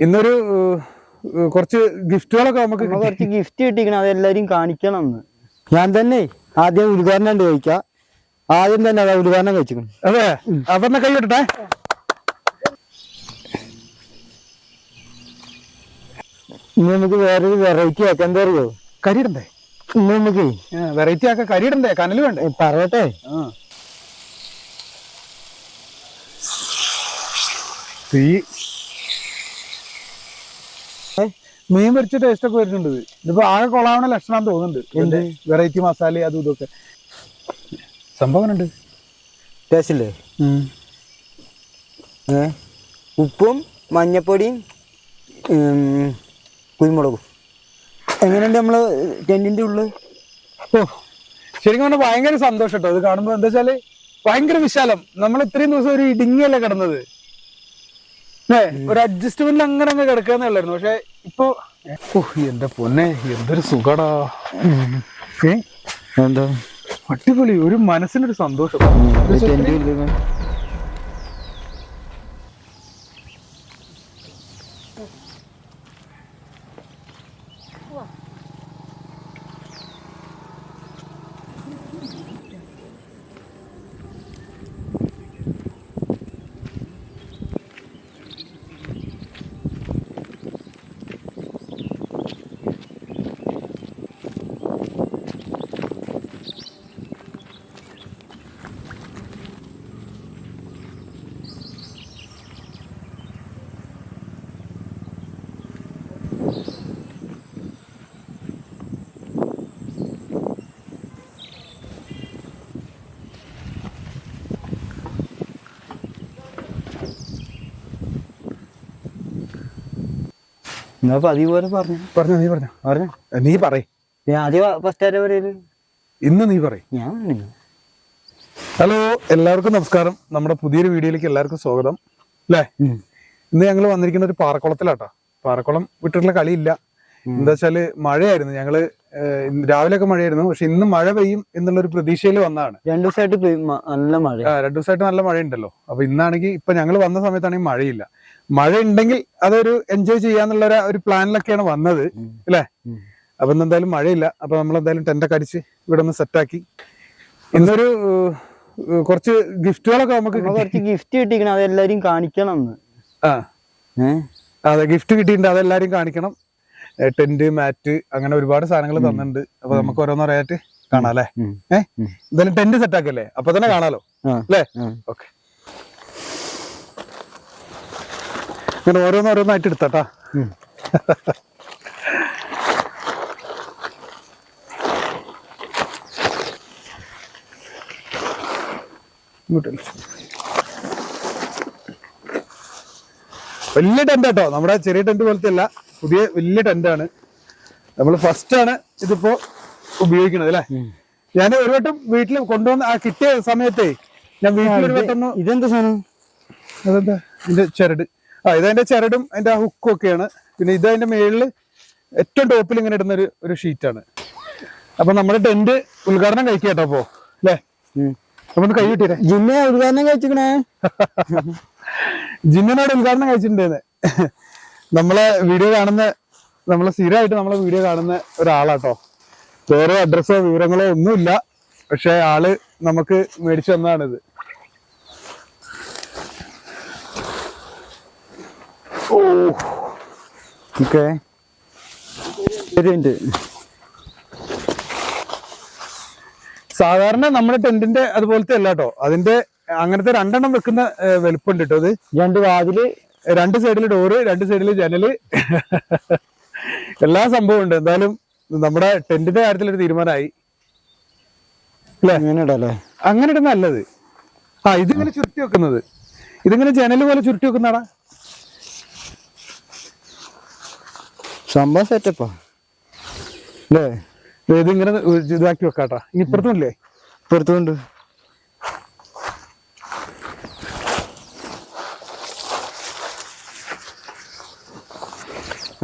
ഇന്നൊരു കുറച്ച് ഗിഫ്റ്റുകളൊക്കെ നമുക്ക് കുറച്ച് ഗിഫ്റ്റ് കിട്ടിക്കണം, അതെല്ലാരും കാണിക്കണം. ഞാൻ തന്നെ ആദ്യം ഉദ്ഘാടനം ചോദിക്കാം. ആദ്യം തന്നെ അതാ ഉദ്ഘാടനം കഴിച്ചിക്കണം. അതെ, അപ്പൊ കൈ വിട്ടട്ടെ. ഇന്ന് നമുക്ക് വേറൊരു വെറൈറ്റി ആക്കാം. എന്താ അറിയോ? കരിയിടണ്ടേ? ഇന്ന് നമുക്ക് വെറൈറ്റി ആക്കാം. കരിയിടണ്ടേ? കനല് വേണ്ടേ? പറയട്ടെ. മീൻ പൊരിച്ച ടേസ്റ്റ് ഒക്കെ വരുന്നുണ്ട്. ഇതിപ്പോ ആകെ കൊള്ളാവണ ലക്ഷണം തോന്നുന്നുണ്ട്. വെറൈറ്റി മസാല അതും ഇതൊക്കെ സംഭവം ഉണ്ട്. ടേസ്റ്റ് ഇല്ലേ? ഉപ്പും മഞ്ഞപ്പൊടിയും കുരുമുളകും. എങ്ങനെയുണ്ട് നമ്മള് ടെന്റിന്റെ ഉള്ളിൽ? ഓ, ശരിക്കും പറഞ്ഞാൽ ഭയങ്കര സന്തോഷം കേട്ടോ ഇത് കാണുമ്പോ. എന്താ വെച്ചാല് ഭയങ്കര വിശാലം. നമ്മൾ ഇത്രയും ദിവസം ഒരു ഇടുങ്ങിയല്ലേ കിടന്നത്, ഒരു അഡ്ജസ്റ്റ്മെന്റിൽ അങ്ങനെ കിടക്കാന്നേ ഉള്ളായിരുന്നു. പക്ഷെ ഇപ്പൊ എന്റെ പൊന്നെ എന്തൊരു സുഖടാ. എന്താ അടിപൊളി, ഒരു മനസ്സിനൊരു സന്തോഷം. പതിപോലെ പറഞ്ഞു. നീ പറയ്. ഇന്ന് നീ പറയ്. ഹലോ, എല്ലാവർക്കും നമസ്കാരം. നമ്മുടെ പുതിയൊരു വീഡിയോയിലേക്ക് എല്ലാവർക്കും സ്വാഗതം. അല്ലേ? ഇന്ന് ഞങ്ങൾ വന്നിരിക്കുന്ന ഒരു പാറക്കുളത്തിലാട്ടോ. പാറക്കുളം വിട്ടിട്ടുള്ള കളിയില്ല. എന്താ വെച്ചാല് മഴയായിരുന്നു. ഞങ്ങള് രാവിലെയൊക്കെ മഴയായിരുന്നു. പക്ഷെ ഇന്ന് മഴ പെയ്യും എന്നുള്ളൊരു പ്രതീക്ഷയിൽ വന്നതാണ്. 2 ദിവസമായിട്ട് നല്ല മഴ. 2 ദിവസമായിട്ട് നല്ല മഴയുണ്ടല്ലോ. അപ്പൊ ഇന്നാണെങ്കിൽ ഇപ്പൊ ഞങ്ങൾ വന്ന സമയത്താണെങ്കിൽ മഴയില്ല. മഴ ഉണ്ടെങ്കിൽ അതൊരു എൻജോയ് ചെയ്യാന്നുള്ള ഒരു പ്ലാനിലൊക്കെയാണ് വന്നത്, അല്ലേ? അപ്പൊ എന്തായാലും മഴയില്ല. അപ്പൊ നമ്മൾ എന്തായാലും ടെന്റൊക്കെ അടിച്ച് ഇവിടെ ഒന്ന് സെറ്റാക്കി. ഇന്നൊരു കുറച്ച് ഗിഫ്റ്റുകളൊക്കെ നമുക്ക് കുറച്ച് ഗിഫ്റ്റ് കിട്ടിക്കണം, അതെല്ലാരും കാണിക്കണം. അതെ, ഗിഫ്റ്റ് കിട്ടിയിട്ടുണ്ട്, അതെല്ലാരും കാണിക്കണം. ടെന്റ്, മാറ്റ്, അങ്ങനെ ഒരുപാട് സാധനങ്ങൾ തന്നിട്ടുണ്ട്. അപ്പൊ നമുക്ക് ഓരോന്നോരായിട്ട് കാണാം അല്ലേ? എന്തായാലും ടെന്റ് സെറ്റാക്കല്ലേ? അപ്പൊ തന്നെ കാണാലോ, അല്ലേ? ഓക്കെ, അങ്ങനെ ഓരോന്നോരോന്നായിട്ട് എടുത്താട്ടാ. വലിയ ടെന്റ് കേട്ടോ, നമ്മുടെ ചെറിയ ടെന്റ് പോലത്തെ അല്ല, പുതിയ വലിയ ടെന്റാണ്. നമ്മൾ ഫസ്റ്റ് ആണ് ഇതിപ്പോ ഉപയോഗിക്കണത്, അല്ലേ? ഞാൻ ഒരു വട്ടം വീട്ടിൽ കൊണ്ടുവന്ന് ആ കിട്ടിയ സമയത്തേ ഞാൻ വീട്ടിൽ ഒരു വട്ടം. ഇതെന്താ സാധനം? അതെന്താ? ഇതിന്റെ ചരട്. ഇതതിന്റെ ചരടും അതിന്റെ ആ ഹുക്കും ഒക്കെയാണ്. പിന്നെ ഇത് അതിന്റെ മേളില് ഏറ്റവും ടോപ്പിൽ ഇങ്ങനെ ഇടുന്ന ഒരു ഷീറ്റാണ്. അപ്പൊ നമ്മുടെ ടെന്റ് ഉദ്ഘാടനം കഴിക്കാം കേട്ടോ. അപ്പോ അല്ലേ? അപ്പൊ ഒന്ന് കൈ കിട്ടിയേ. ജിമ്മ ഉദ്ഘാടനം കഴിച്ചിക്കണേ. ജിമ്മിനോട് ഉദ്ഘാടനം കഴിച്ചിട്ടുണ്ടേന്ന്. നമ്മളെ വീഡിയോ കാണുന്ന, നമ്മളെ സ്ഥിരമായിട്ട് നമ്മളെ വീഡിയോ കാണുന്ന ഒരാളാട്ടോ. വേറെ അഡ്രസ്സോ വിവരങ്ങളോ ഒന്നുമില്ല. പക്ഷെ ആള് നമുക്ക് മേടിച്ചു തന്നതാണിത്. ഓക്കെ, സാധാരണ നമ്മുടെ ടെന്റിന്റെ അതുപോലത്തെ അല്ല കേട്ടോ. അതിന്റെ അങ്ങനത്തെ 2 എണ്ണം വെക്കുന്ന വലുപ്പുണ്ട് കേട്ടോ. അത് 2 വാതില്, 2 സൈഡില് ഡോറ്, 2 സൈഡില് ജനല്, എല്ലാ സംഭവം ഉണ്ട്. എന്തായാലും നമ്മുടെ ടെന്റിന്റെ കാര്യത്തിൽ ഒരു തീരുമാനമായി, അല്ലേ? അങ്ങനെ ഇടുന്ന നല്ലത്. ഇതിങ്ങനെ ചുരുട്ടി വെക്കുന്നത്, ഇതിങ്ങനെ ജനല് പോലെ ചുരുട്ടി വെക്കുന്നതാടാ സംഭവം. സെറ്റപ്പാ അല്ലേ? ഇതിങ്ങനെ ഇതാക്കി വെക്കാട്ടാ. ഇനി ഇപ്പുറത്തുമില്ലേ? ഇപ്പുറത്തുണ്ട്.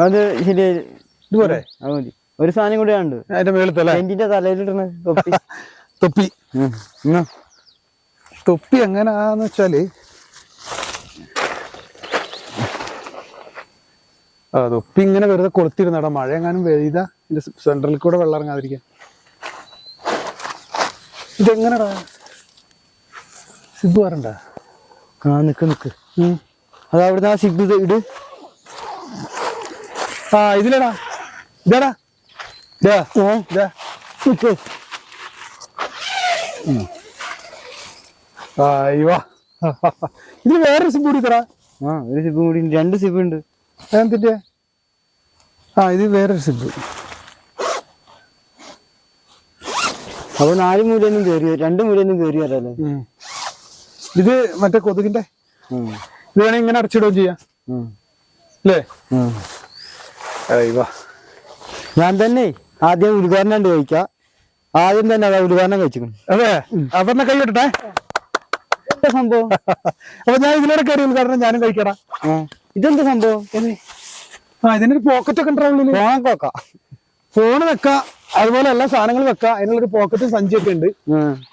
അത് ശരി, ഇതുപോലെ ഒരു സാധനം കൂടെ ഉണ്ട് അതിന്റെ മേളത്തല്ലേ, ടെന്റിന്റെ തലയിലിടണ തൊപ്പി. തൊപ്പി തൊപ്പി എങ്ങനാന്ന് വെച്ചാല് തൊപ്പി ഇങ്ങനെ വെറുതെ കൊളുത്തിരുന്നടാ, മഴ എങ്ങാനും പെയ്താ ഇതിന്റെ സെന്ററിൽ കൂടെ വെള്ളം ഇറങ്ങാതിരിക്കാൻ. ഇതെങ്ങനെടാ സിബ് വരണ്ട? നിക്ക് അത് അവിടുന്ന് ആ സിബ് ഇട്. ഇതിലടാ, ഇതാടാ ഇതില് വേറൊരു സിബ് കൂടി തരാ. ഒരു സിബ് കൂടി, 2 സിബ് ഉണ്ട്. എന്തിന്റെ? ഇത് വേറൊരു സിബ്. അപ്പൊ 4 മൂലൊന്നും കയറി, 2 മൂലൊന്നും കയറി വരാല്ലേ. ഇത് മറ്റേ കൊതുകിന്റെ. ഇത് വേണേ ഇങ്ങനെ അടച്ചിടുകയും ചെയ്യാം അല്ലേ? ഞാൻ തന്നെ ആദ്യം ഉദ്ഘാടനം കഴിക്കാം. ആദ്യം തന്നെ അതാ ഉദ്ഘാടനം കഴിച്ചിരിക്കണം. അതെ, അപ്പൊ കൈ വിട്ടട്ടെ. എന്താ സംഭവം? അപ്പൊ ഞാൻ ഇതിലൂടെ കയറി ഉദ്ഘാടനം ഞാനും കഴിക്കടാ. ഇതെന്താ സംഭവം? ഇതിനൊരു പോക്കറ്റ് ഒക്കെ ഉണ്ടാവുള്ളൂ. ഫോണൊക്കെ വെക്കാം, ഫോണ് വെക്കാം, അതുപോലെ എല്ലാ സാധനങ്ങളും വെക്കാം. അതിനുള്ളൊരു പോക്കറ്റും സഞ്ചിയൊക്കെ ഉണ്ട്.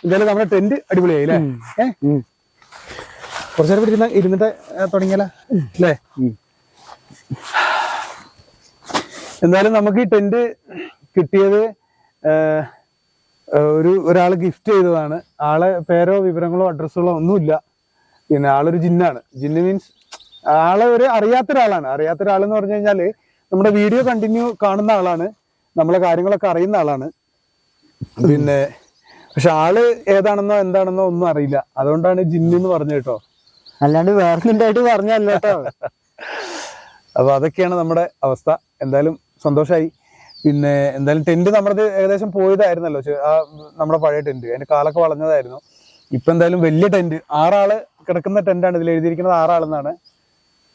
എന്തായാലും നമ്മുടെ ടെന്റ് അടിപൊളിയായി അല്ലേ? കുറച്ചു നേരം ഇരുന്നിട്ട് തുടങ്ങിയല്ലേ അല്ലേ? എന്തായാലും നമുക്ക് ഈ ടെന്റ് കിട്ടിയത് ഒരാള് ഗിഫ്റ്റ് ചെയ്തതാണ്. ആളെ പേരോ വിവരങ്ങളോ അഡ്രസ്സുകളോ ഒന്നുമില്ല. പിന്നെ ആളൊരു ജിന്നാണ്. ജിന്ന് മീൻസ് ആളെ അറിയാത്ത ഒരാളാണ്. അറിയാത്ത ഒരാളെന്ന് പറഞ്ഞു കഴിഞ്ഞാല് നമ്മുടെ വീഡിയോ കണ്ടിന്യൂ കാണുന്ന ആളാണ്, നമ്മളെ കാര്യങ്ങളൊക്കെ അറിയുന്ന ആളാണ്. പിന്നെ പക്ഷെ ആള് ഏതാണെന്നോ എന്താണെന്നോ ഒന്നും അറിയില്ല. അതുകൊണ്ടാണ് ജിന്ന് എന്ന് പറഞ്ഞു കേട്ടോ, അല്ലാണ്ട് വേറെന്തായിട്ട് പറഞ്ഞല്ലോ കേട്ടോ. അപ്പൊ അതൊക്കെയാണ് നമ്മുടെ അവസ്ഥ. എന്തായാലും സന്തോഷമായി. പിന്നെ എന്തായാലും ടെന്റ് നമ്മുടെ ഏകദേശം പോയതായിരുന്നല്ലോ, നമ്മുടെ പഴയ ടെന്റ്. അതിന്റെ കാലൊക്കെ വളഞ്ഞതായിരുന്നു. ഇപ്പൊ എന്തായാലും വലിയ ടെന്റ്, 6 ആള് കിടക്കുന്ന ടെന്റാണ്. ഇതിൽ എഴുതിയിരിക്കുന്നത് 6 ആളെന്നാണ്.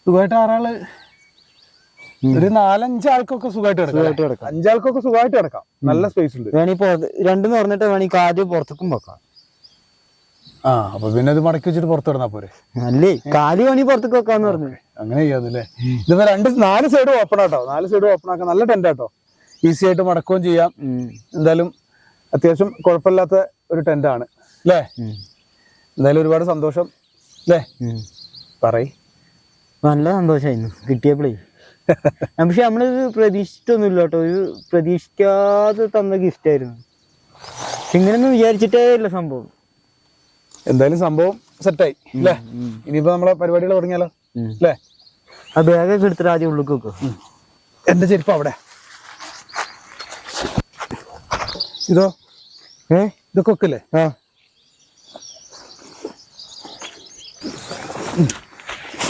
സുഖമായിട്ട് 6 ആള്, ഒരു 4-5 ആൾക്കൊക്കെ സുഖമായിട്ട് കിടക്കാം. 5 ആൾക്കൊക്കെ സുഖമായിട്ട് കിടക്കാം. നല്ല സ്പേസ് ഉണ്ട്. രണ്ടെന്ന് പറഞ്ഞിട്ട് വേണമെങ്കിൽ ആദ്യം പുറത്തേക്കും വെക്കാം. അപ്പൊ പിന്നെ ഇത് മടക്കി വെച്ചിട്ട് പുറത്ത് കിടന്നാ പോരെ? അല്ലേ, കാല് വേണി പുറത്തേക്ക് വെക്കാന്ന് പറഞ്ഞു. അങ്ങനെ ചെയ്യാന്നല്ലേ? ഇതിപ്പോ 4 സൈഡും ഓപ്പൺ ആട്ടോ. 4 സൈഡും ഓപ്പൺ ആക്കാം. നല്ല ടെന്റ് ആട്ടോ, ഈസി ആയിട്ട് മടക്കുകയും ചെയ്യാം. എന്തായാലും അത്യാവശ്യം കുഴപ്പമില്ലാത്ത ഒരു ടെന്റാണ് അല്ലേ? എന്തായാലും ഒരുപാട് സന്തോഷം അല്ലേ? നല്ല സന്തോഷമായിരുന്നു കിട്ടിയപ്പോഴേ. പക്ഷെ നമ്മളിത് പ്രതീക്ഷിച്ചിട്ടൊന്നുമില്ല കേട്ടോ. ഒരു പ്രതീക്ഷിക്കാതെ തന്ന ഗിഫ്റ്റ് ആയിരുന്നു. ഇങ്ങനെയൊന്നും വിചാരിച്ചിട്ടേ ഇല്ല സംഭവം. എന്തായാലും സംഭവം സെറ്റായി അല്ലേ? ഇനിയിപ്പോ നമ്മളെ പരിപാടികൾ തുടങ്ങിയാലോ അല്ലേ? ആ ബാഗൊക്കെ എടുത്തിട്ട് ആദ്യം ഉള്ളിൽ വെക്കും. എന്റെ ചെരുപ്പ് അവിടെ. ഇതോ ഇതൊക്കെ വെക്കല്ലേ?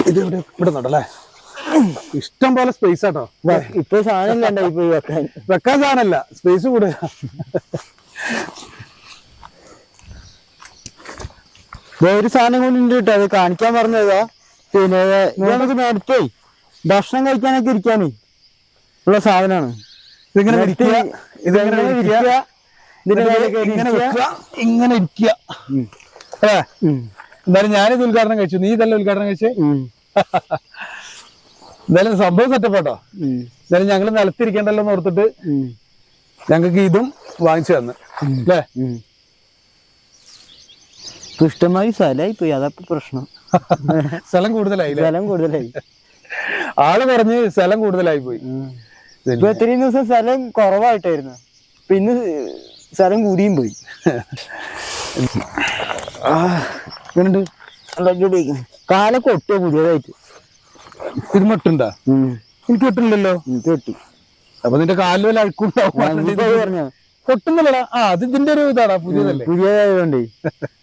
ഇത് ഇവിടെ ഉണ്ടല്ലേ? ഇഷ്ടം പോലെ സ്പേസ് ആട്ടോ. ഇപ്പൊ സാധനം ഇല്ലാണ്ടായി പോയി വെക്കാൻ സാധനമല്ല, സ്പേസ് കൂടുതൽ. ഒരു സാധനം കൊണ്ടുണ്ട് കേട്ടോ, അത് കാണിക്കാൻ പറഞ്ഞതാ. പിന്നെ നമുക്ക് നേരത്തെ ഭക്ഷണം കഴിക്കാനൊക്കെ ഇരിക്കാനേ ഉള്ള സാധനമാണ്. ഇങ്ങനെ ഇരിക്കുക. എന്തായാലും ഞാനിത് ഉദ്ഘാടനം കഴിച്ചു. നീ ഇതല്ല ഉദ്ഘാടനം കഴിച്ചേ? എന്തായാലും സംഭവം സെറ്റപ്പാട്ടോ. എന്തായാലും ഞങ്ങള് നിലത്തിരിക്കണ്ടല്ലോ എന്ന് ഓർത്തിട്ട് ഞങ്ങൾക്ക് ഇതും വാങ്ങിച്ചു തന്നു അല്ലേ? ഇഷ്ടമായി സ്ഥലമായി പോയി, അതപ്പോ പ്രശ്നം. സ്ഥലം കൂടുതലായി. ആള് പറഞ്ഞ് സ്ഥലം കൂടുതലായി പോയി. ഇപ്പൊ ഇത്രയും ദിവസം സ്ഥലം കുറവായിട്ടായിരുന്നു, പിന്നെ സ്ഥലം കൂടിയും പോയി. കാലൊക്കെ ഒട്ടിയ പുതിയതായിട്ട്. ഇത് മട്ടുണ്ടാ? എനിക്ക് ഒട്ടില്ലല്ലോ. എനിക്ക് ഒട്ടി. അപ്പൊ നിന്റെ കാലിൽ വല്ല അഴുക്കുണ്ടാവും. പൊട്ടുന്നില്ലടാ. അത് ഇതിന്റെ ഒരു ഇതാടാ, പുതിയതല്ലേ? പുതിയതായതുകൊണ്ടേ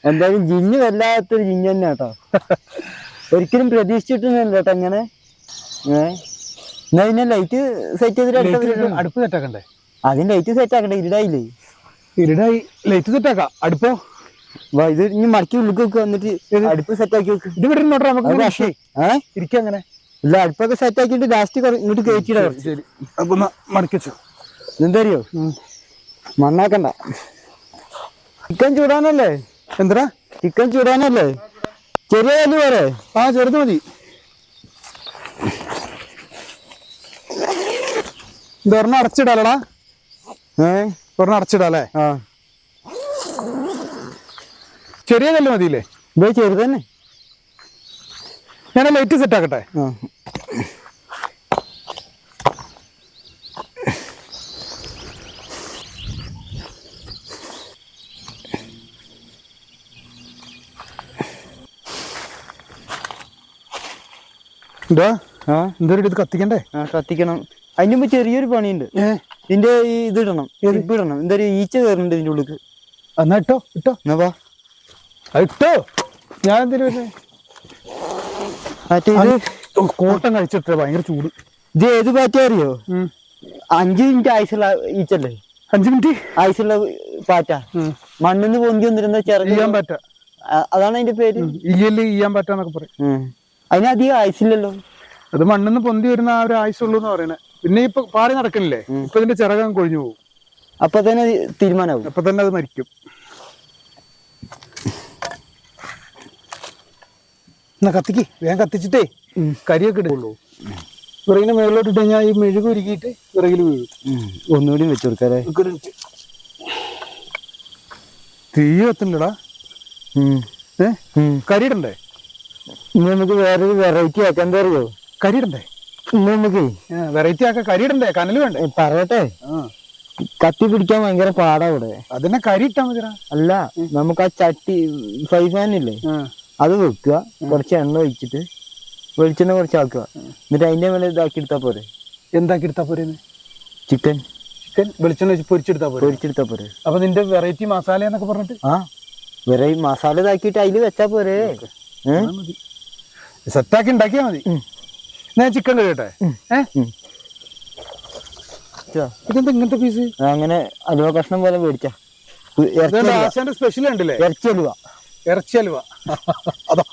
എന്തായാലും ജിന്ന് വല്ലാത്തൊരു ജിന്ന് തന്നെ കേട്ടോ. ഒരിക്കലും പ്രതീക്ഷിച്ചിട്ടൊന്നുമില്ല കേട്ടോ അങ്ങനെ. എന്നാ പിന്നെ ലൈറ്റ് സെറ്റ് ചെയ്തിട്ട് അടുപ്പ് സെറ്റാക്കണ്ടേ? അതിന് ലൈറ്റ് സെറ്റ് ആക്കണ്ടേ? ഇരുടായില്ലേ? ഇരുടായി. ലൈറ്റ് സെറ്റാക്കാം. അടുപ്പോ ഇത് ഇനി മടക്കി ഉള്ളിൽ വെക്കുക, എന്നിട്ട് അടുപ്പ് സെറ്റ് ആക്കി വെക്കും. ഇത് വിടണോട്ടോ നമുക്ക്. ഇരിക്കും അങ്ങനെ. ഇല്ല, അടുപ്പൊക്കെ സെറ്റ് ആക്കിയിട്ട് ലാസ്റ്റ് ഇങ്ങോട്ട് കയറ്റിയിടാം. ശരി, അപ്പൊ മടക്കി വെച്ചോ. എന്തറിയോ, മണ്ണാക്കണ്ട. ചിക്കൻ ചൂടാനല്ലേ? എന്താ ചിക്കൻ ചൂടാനല്ലേ? ചെറിയ കല്ല് പോരെ? ചെറുത് മതി. ഇതൊരെണ്ണം അടച്ചിടാലടാ. ഒരെണ്ണം അടച്ചിടാല്ലേ? ചെറിയ കല്ല് മതിയില്ലേ? ഇതേ ചെറുത് തന്നെ. ഞാൻ ലൈറ്റ് സെറ്റ് ആക്കട്ടെ. എന്താ ആ എന്തൊരു ഇത് കത്തിക്കണ്ടേ? ആ കത്തിക്കണം. അതിന് മുമ്പ് ചെറിയൊരു പണിയുണ്ട്. ഇതിന്റെ ഈ ഇതിടണം, ഇടണം. എന്തൊരു ഈച്ച കയറുന്നുണ്ട് ഇതിന്റെ ഉള്ളിൽ. എന്നാ ഇട്ടോ ഇട്ടോ എന്നാ വാ ഇട്ടോ. ഞാൻ എന്തിനു മറ്റേ ഇത് കോട്ടം കഴിച്ചിട്ട് ഭയങ്കര ചൂട്. ഇത് ഏത് പാറ്റ അറിയോ? 5 മിനിറ്റ് ആയുസുള്ള ഈച്ചല്ലേ? 5 മിനിറ്റ് ആയുസുള്ള പാറ്റ. മണ്ണിന്ന് പൊന്തി വന്നിരുന്ന ചെയ്യാൻ പറ്റ, അതാണ് അതിന്റെ പേര്. ഇയ്യല് ചെയ്യാൻ പറ്റാന്നൊക്കെ പറയും. അതിനധികം ആയുസില്ലല്ലോ. അത് മണ്ണിന്ന് പൊന്തി വരുന്ന ആ ഒരു ആയുസുള്ളൂ എന്ന് പറയണേ. പിന്നെ ഇപ്പൊ പാറി നടക്കണില്ലേ, ഇപ്പൊ ഇതിന്റെ ചിറകം കൊഴിഞ്ഞു പോകും. അപ്പൊ തന്നെ തീരുമാനമാവും. അപ്പൊ തന്നെ അത് മരിക്കും. എന്നാ കത്തിക്ക്, വേഗം കത്തിച്ചിട്ടേ കരിയൊക്കെ ഇടുള്ളൂ. വിറകിന് മേളിലോട്ട് ഇട്ട് കഴിഞ്ഞാൽ ഈ മെഴുക് ഉരുക്കിയിട്ട് വിറകിൽ വീഴും. ഒന്നുകൂടി വെച്ചു കൊടുക്കാല്ലേ? തീ കത്തില്ലടാ. കരിയിടണ്ടേ? ഇന്ന് നമുക്ക് വേറൊരു വെറൈറ്റി ആക്കാം. എന്താ അറിയോ? കരിയിടണ്ടേ? ഇന്ന് നമുക്ക് വെറൈറ്റി ആക്കാം. കരിയിടണ്ടേ? കനല് വേണ്ടേ? പറയട്ടെ, കത്തി പിടിക്കാൻ ഭയങ്കര പാടാ ഇവിടെ. അതിനെ കരി ഇട്ടാ മതിരാ. അല്ല, നമുക്ക് ആ ചട്ടി ഫ്രൈ പാൻ ഇല്ലേ, അത് വെക്കുക. കുറച്ച് എണ്ണ ഒഴിച്ചിട്ട് വെളിച്ചെണ്ണ കുറച്ച് ആക്കുക. എന്നിട്ട് അതിന്റെ മേലെ ഇതാക്കി എടുത്താ പോരെ. എന്താക്കി എടുത്താ പോരെ? ചിക്കൻ വെളിച്ചെണ്ണ വെച്ച് പൊരിച്ചെടുത്താ പോരെ. അപ്പൊ നിന്റെ വെറൈറ്റി മസാല എന്നൊക്കെ പറഞ്ഞിട്ട് വെറൈറ്റി മസാല ഇതാക്കിയിട്ട് അതില് വെച്ചാ പോരെ. സെറ്റാക്കി ഉണ്ടാക്കിയാ മതി. ഞാൻ ചിക്കൻ കഴിയട്ടെ. ഇതെന്താ ഇങ്ങനത്തെ പീസ്? അങ്ങനെ അലുവ കഷ്ണം പോലെ മേടിച്ച സ്പെഷ്യൽ ഉണ്ടല്ലേ? ഇറച്ചി അലുവ. അതാ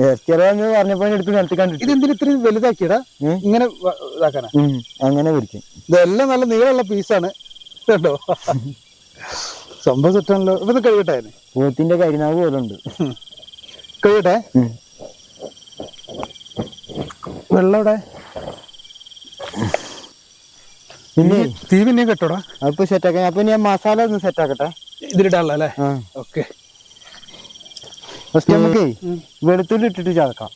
ഇറച്ചിയലുവ പറഞ്ഞപ്പോ എടുത്ത് നിലത്ത് കണ്ടിട്ട്. ഇതെന്തിനാ ഇത്രയും വലുതാക്കിയടാ? ഇങ്ങനെ ഇതാക്കാനാ? അങ്ങനെ പിടിക്കും. ഇതെല്ലാം നല്ല നീളമുള്ള പീസാണ് കേട്ടോ. സംഭവം സെറ്റാണല്ലോ. ഇപ്പൊ ഇത് കഴിയട്ടെ? പോത്തിന്റെ കരിനാവ് പോലെ ഉണ്ട്. കഴിയട്ടെ? വെള്ളം ഇവിടെ പിന്നെ തീ പിന്നെയും കെട്ടോടാ. അപ്പൊ സെറ്റാക്കാൻ. അപ്പൊ ഞാൻ മസാല ഒന്ന് സെറ്റാക്കട്ടെ. ഇതിലിടാനുള്ള അല്ലേ? ഓക്കെ. ഫസ്റ്റ് നമുക്ക് വെളുത്തുള്ളി ഇട്ടിട്ട് ചതക്കാം.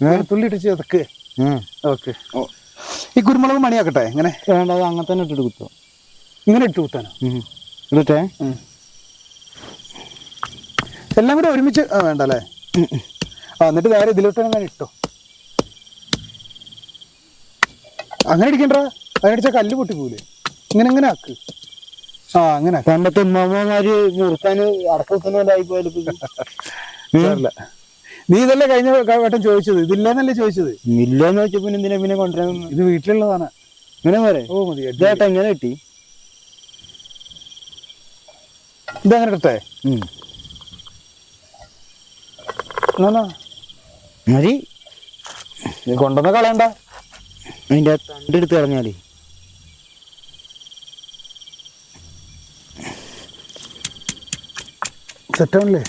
വെളുത്തുള്ളി ഇട്ട് ചതക്ക്. ഓക്കെ. ഈ കുരുമുളക് മണിയാക്കട്ടെ? ഇങ്ങനെ വേണ്ടത് അങ്ങനെ തന്നെ ഇട്ടിട്ട് കുത്തുക. ഇങ്ങനെ ഇട്ട് കുത്താനോ? ഇടട്ടെ. എല്ലാം കൂടെ ഒരുമിച്ച് വേണ്ട അല്ലേ? എന്നിട്ട് നേരെ ഇതിലോട്ട് അങ്ങനെ ഇട്ടോ. അങ്ങനെ ഇടിക്കണ്ടാ, അതിനടിച്ച കല്ല് പൊട്ടിപ്പോലേ. ഇങ്ങനെ ഇങ്ങനെ ആക്ക്. അങ്ങനെ പണ്ടത്തെ ഉമ്മമാര് മുറുക്കാന് അടക്കത്തുന്നതായി പോയാലും. നീ ഇതല്ലേ കഴിഞ്ഞ വട്ടം ചോദിച്ചത്? ഇതില്ലെന്നല്ലേ ചോദിച്ചത്? ഇല്ലെന്ന് വെച്ചപ്പോ എന്തിനാ പിന്നെ കൊണ്ടുവരാൻ? ഇത് വീട്ടിലുള്ളതാണ്. ഇങ്ങനെ പോരെ? ഓ മതി. ഇതേട്ടാ ഇങ്ങനെ കിട്ടി. ഇതങ്ങനെ ഇട്ടേ മതി. കൊണ്ടുവന്ന് കളയണ്ട. അതിന്റെ തണ്ടെടുത്ത് കളഞ്ഞാല് സെറ്റാണല്ലേ?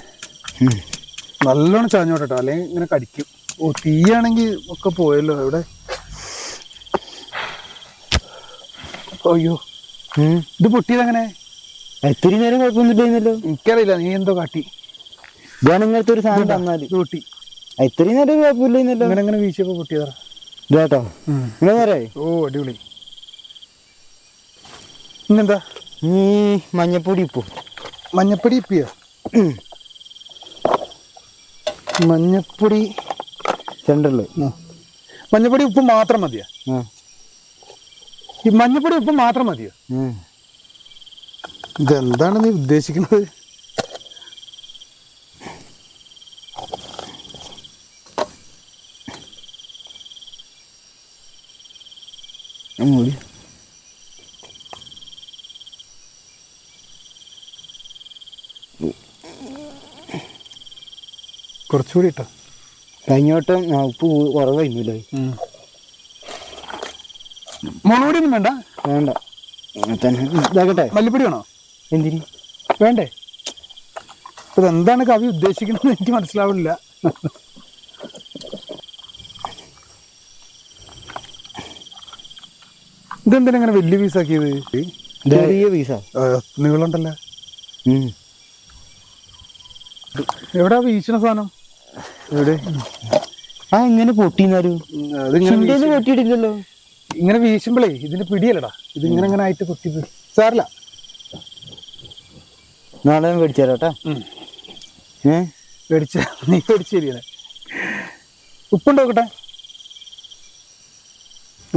നല്ലോണം ചാഞ്ഞോട്ടോ, അല്ലെങ്കിൽ ഇങ്ങനെ കടിക്കും. ഓ തീയാണെങ്കി ഒക്കെ പോയല്ലോ എവിടെ. അയ്യോ, ഇത് പൊട്ടിയതെങ്ങനെ? ഇത്തിരി നേരം കുഴപ്പമൊന്നുമില്ലായിരുന്നല്ലോ. എനിക്കറിയില്ല, നീ എന്തോ കാട്ടി. ഇതാണ് ഇങ്ങനത്തെ ഒരു സാധനം തന്നാല് പൊട്ടി. ഇത്തിരി നേരം കുഴപ്പമില്ലായിരുന്നല്ലോ. ഇങ്ങനെ ഇങ്ങനെ വീശിയപ്പോ പൊട്ടിയതാ ഇതാട്ടോ. ഇങ്ങനെ പറയാ. ഓ അടിപൊളി. ഇന്നെന്താ? നീ മഞ്ഞപ്പൊടി ഇപ്പോ. മഞ്ഞപ്പൊടി ഇപ്പിയോ? മഞ്ഞപ്പൊടി ചെണ്ടല്ലോ. മഞ്ഞപ്പൊടി ഉപ്പ് മാത്രം മതിയോ? ഈ മഞ്ഞപ്പൊടി ഉപ്പ് മാത്രം മതിയോ? ഇതെന്താണ് നീ ഉദ്ദേശിക്കുന്നത്? കുറച്ചുകൂടി ഇട്ടോ. കഴിഞ്ഞോട്ടം ഉപ്പ് കുറവായിരുന്നില്ലേ? മുളകുപൊടി ഒന്നും വേണ്ട. വേണ്ട തന്നെ ഇതാക്കട്ടെ. മല്ലിപ്പൊടി വേണോ? എന്തിന് വേണ്ടേ? ഇതെന്താണ് കവി ഉദ്ദേശിക്കുന്നത് എനിക്ക് മനസ്സിലാവില്ല. ഇതെന്തിനാ ഇങ്ങനെ വലിയ പീസാക്കിയത്? ചെറിയ പീസാ. നീളമുണ്ടല്ലോ. എവിടാ വീശണ സാധനം? എവിടെ? ഇങ്ങനെ പൊട്ടിന്നാലും പൊട്ടിയിട്ടില്ലല്ലോ. ഇങ്ങനെ വീശുമ്പോഴേ ഇതിന് പിടിയല്ലടാ. ഇത് ഇങ്ങനെ ഇങ്ങനെ ആയിട്ട് പൊട്ടി സാറില്ല. നാളെ മേടിച്ചാലോട്ടാ. മേടിച്ച നീ മേടിച്ച് ശരിയാണ്. ഉപ്പുണ്ടോക്കട്ടെ?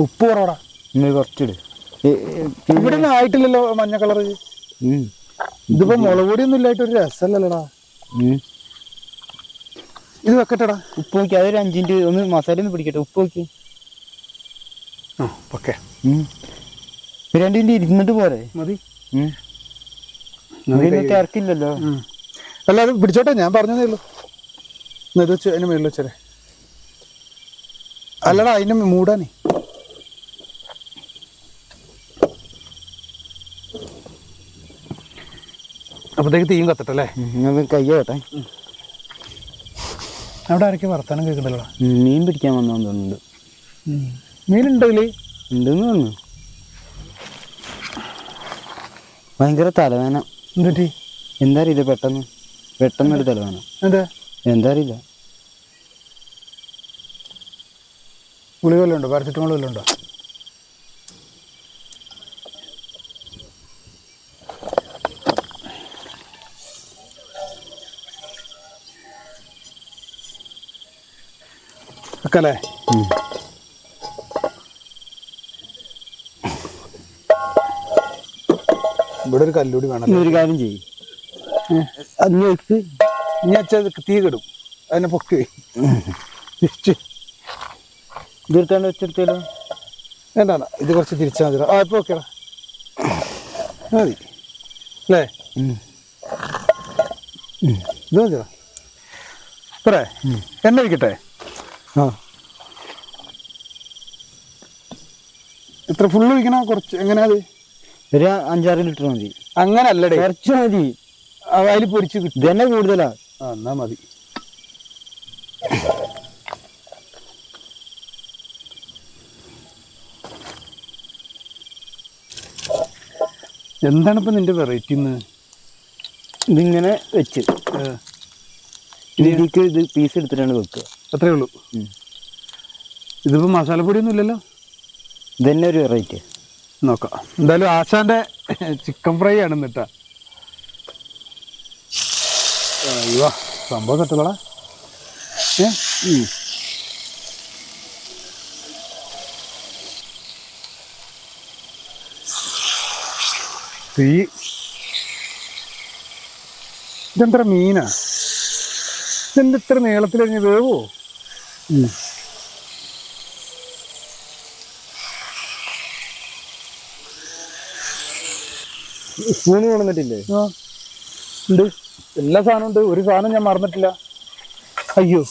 ഉപ്പ് കുറവടാ. ഇന്ന് കുറച്ചിട്. ഇവിടെ ഒന്നും ആയിട്ടില്ലല്ലോ മഞ്ഞ കളറ്. ഇതിപ്പോ മുളക് പൊടി ഒന്നും ഇല്ലായിട്ട് ഒരു രസമല്ലല്ലോടാ. ഇത് വെക്കട്ടെടാ. ഉപ്പ് നോക്കി അതൊരു 5 മിനിറ്റ് ഒന്ന് മസാല ഒന്ന് പിടിക്കട്ടെ. ഉപ്പ് നോക്കി. ഓക്കെ 2 മിനിറ്റ് ഇരുന്നിട്ട് പോരെ? മതി. തിരക്കില്ലല്ലോ. അല്ല അത് പിടിച്ചോട്ടെ, ഞാൻ പറഞ്ഞതേ ഉള്ളൂ. ഇത് വെച്ച് അതിന് മേളിൽ വെച്ചേ. അല്ലടാ അതിന്റെ മൂടാനേ. അപ്പത്തേക്ക് തീയും കത്തട്ടല്ലേ? കയ്യോട്ടെ. അവിടെ ആരൊക്കെ വർത്താനം കേൾക്കണ്ടല്ലോ. മീൻ പിടിക്കാൻ വന്നാന്ന് തോന്നുന്നുണ്ട്. മീനുണ്ടല്ലേ? ഉണ്ടെന്ന് തോന്നുന്നു. ഭയങ്കര തലവേന. എന്തുപറ്റി? എന്താ അറിയില്ല, പെട്ടെന്നൊരു തലവേന. എന്താ അറിയില്ല. ഗുളിക വല്ലതും ഉണ്ടോ? പാരസെറ്റമോൾ വല്ലതും ഉണ്ടോ? അല്ലേ? ഇവിടെ ഒരു കല്ലൂടി വേണം. ഒരു കാര്യം ചെയ്യും, അന്ന് വെച്ച് ഇനി വെച്ചാൽ തീ കിടും. അതിനെ പൊക്കി തീർത്താണ്ട് വെച്ചെടുത്താലോ? വേണ്ട, ഇത് കുറച്ച് തിരിച്ചാൽ മതി. ഇപ്പൊ ഓക്കേടാ, മതി അല്ലേ? ഇത് മതിടാ. പറേ എണ്ണ ഒഴിക്കട്ടെ? ഇത്ര ഫുള്ള് ഒഴിക്കണോ? കുറച്ച് എങ്ങനെയാ? അത് ഒരു 5-6 ലിറ്റർ മതി. അങ്ങനെ അല്ലടേ, കുറച്ച് മതി. അതിൽ പൊരിച്ച് കിട്ടും. ഇതന്നെ കൂടുതലാ. എന്നാ മതി. എന്താണ് ഇപ്പൊ നിന്റെ വെറൈറ്റി? ഇതിങ്ങനെ വെച്ച് ഇതിലേക്ക് ഇത് പീസ് എടുത്തിട്ടാണ് വെക്കുക. അത്രേ ഉള്ളൂ. ഇതിപ്പോ മസാലപ്പൊടി ഒന്നും ഇല്ലല്ലോ. ഇതന്നെ ഒരു വെറൈറ്റി. നോക്കാം എന്തായാലും. ആശാന്റെ ചിക്കൻ ഫ്രൈ ആണ് എന്നിട്ടാ. അയ്യോ സംഭവം കെട്ടളാ. തീ ഇതെന്താ മീനാ? ഇതെന്താ ഇത്ര നീളത്തിൽ കഴിഞ്ഞ് വേവോ? സ്പൂണ് കൊണ്ടുവന്നിട്ടില്ലേ? ഉണ്ട്, എല്ലാ സാധനവും ഉണ്ട്. ഒരു സാധനം ഞാൻ മറന്നിട്ടില്ല. അയ്യോ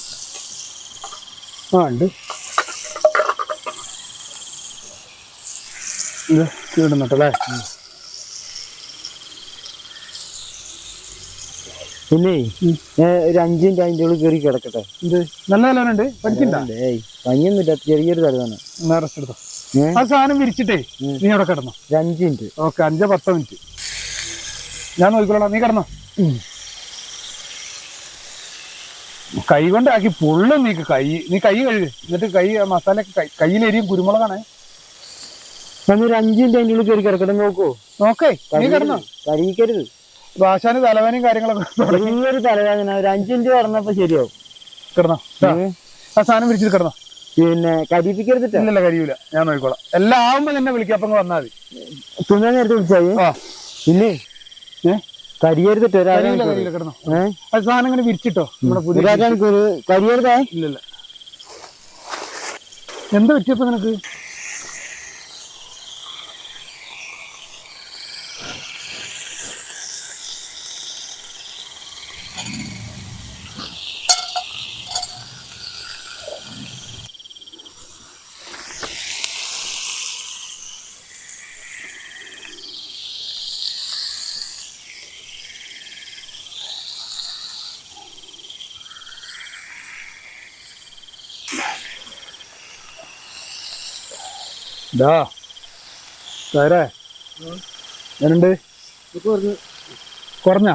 ഉണ്ട്. ഇത് ഇടുന്നുണ്ടല്ലേ? പിന്നെ ഒരു 5 മിനിറ്റ് അതിൻ്റെ ഉള്ളിൽ കയറി കിടക്കട്ടെ. ഇത് നല്ല തലവനുണ്ട്. പഠിക്കണ്ടേ? പനിയൊന്നുമില്ല, ചെറിയൊരു തലവാണ്. റെസ്റ്റ് എടുത്തോ. ആ സാധനം വിരിച്ചിട്ടേ നീ അവിടെ കിടന്നോ. 5 മിനിറ്റ്. ഓക്കെ, 5-10 മിനിറ്റ് ഞാൻ നോക്കിക്കോളാം. നീ കിടന്നോ. കൈ കൊണ്ടാക്കി പൊള്ളും. നീ കൈ കഴുകു. എന്നിട്ട് മസാല കയ്യിലെരിയും. കുരുമുളകാണ്. ഒരു 5 മിനിറ്റ് അതിൻ്റെ ഉള്ളിൽ കയറി കിടക്കട്ടെ. നോക്കേ, നീ കിടന്നോ. കഴിക്കരുത്. ഭാഷാന് തലവേനയും കാര്യങ്ങളൊക്കെ ചെറിയൊരു തലവേദന. ഒരു 5 മിനിറ്റ് കിടന്നപ്പോ ശരിയാവും. കിടന്നോ. ആ സാധനം വിരിച്ചിട്ട് കിടന്നോ. പിന്നെ കരിപ്പിക്കരുത്. ഇല്ലല്ല, കരിയൂല. ഞാൻ നോക്കിക്കോളാം. എല്ലാം ആവുമ്പോ തന്നെ വിളിക്കാം. അപ്പൊ വന്നാൽ മതി. തുന്നാൻ നേരത്തെ വിളിച്ചായി. പിന്നെ കരിയരുതിട്ടോ. കിടന്നോ. അത് സാധനം ഇങ്ങനെ വിരിച്ചിട്ടോ. നമ്മുടെ പുതിയ കരിയരുതേ. ഇല്ലല്ല. എന്താ പറ്റിയപ്പോ നിനക്ക്? ഞാനുണ്ട്. കുറഞ്ഞ